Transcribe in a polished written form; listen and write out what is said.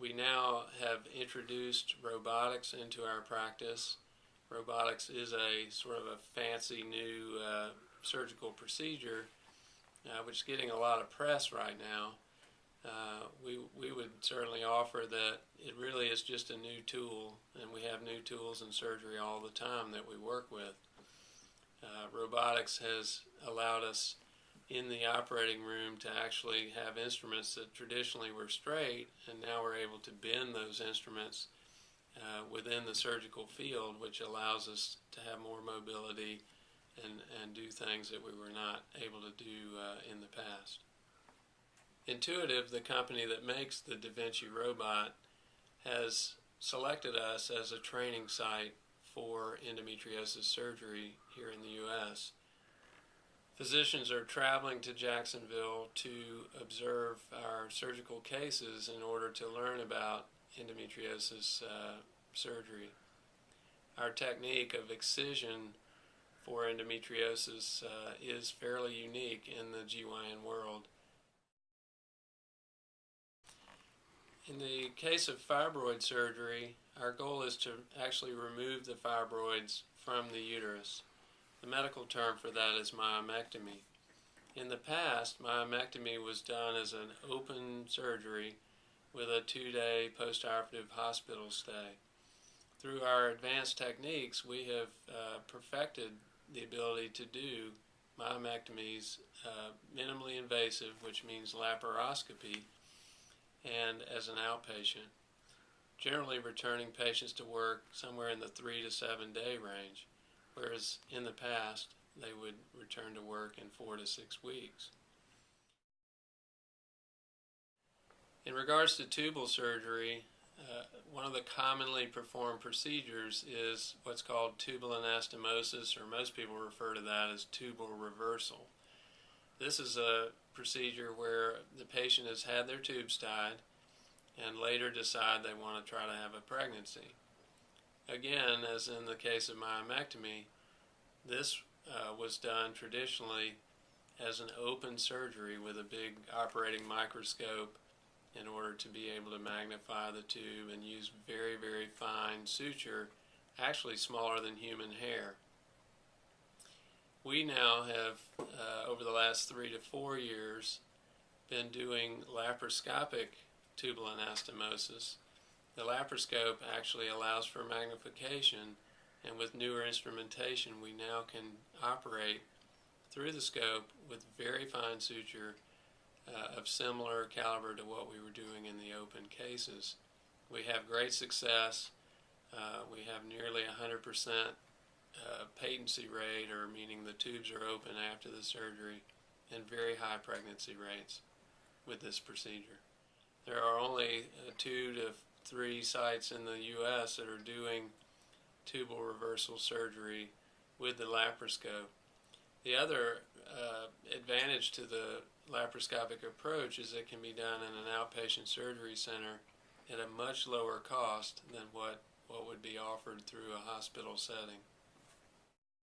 We now have introduced robotics into our practice. Robotics is a sort of a fancy new surgical procedure which is getting a lot of press right now. We would certainly offer that it really is just a new tool, and we have new tools in surgery all the time that we work with. Robotics has allowed us in the operating room to actually have instruments that traditionally were straight, and now we're able to bend those instruments within the surgical field, which allows us to have more mobility and do things that we were not able to do in the past. Intuitive, the company that makes the DaVinci robot, has selected us as a training site for endometriosis surgery here in the U.S. Physicians are traveling to Jacksonville to observe our surgical cases in order to learn about endometriosis surgery. Our technique of excision for endometriosis is fairly unique in the GYN world. In the case of fibroid surgery, our goal is to actually remove the fibroids from the uterus. The medical term for that is myomectomy. In the past, myomectomy was done as an open surgery with a 2-day post-operative hospital stay. Through our advanced techniques, we have perfected the ability to do myomectomies minimally invasive, which means laparoscopy, and as an outpatient, generally returning patients to work somewhere in the 3 to 7 day range, whereas in the past they would return to work in 4 to 6 weeks. In regards to tubal surgery, one of the commonly performed procedures is what's called tubal anastomosis, or most people refer to that as tubal reversal. This is a procedure where the patient has had their tubes tied and later decide they want to try to have a pregnancy. Again, as in the case of myomectomy, this was done traditionally as an open surgery with a big operating microscope in order to be able to magnify the tube and use very, very fine suture, actually smaller than human hair. We now have, over the last 3 to 4 years, been doing laparoscopic tubal anastomosis. The laparoscope actually allows for magnification, and with newer instrumentation we now can operate through the scope with very fine suture of similar caliber to what we were doing in the open cases. We have great success. We have nearly 100% patency rate, or meaning the tubes are open after the surgery, and very high pregnancy rates with this procedure. There are only 2 to 3 sites in the U.S. that are doing tubal reversal surgery with the laparoscope. The other advantage to the laparoscopic approach is it can be done in an outpatient surgery center at a much lower cost than what would be offered through a hospital setting.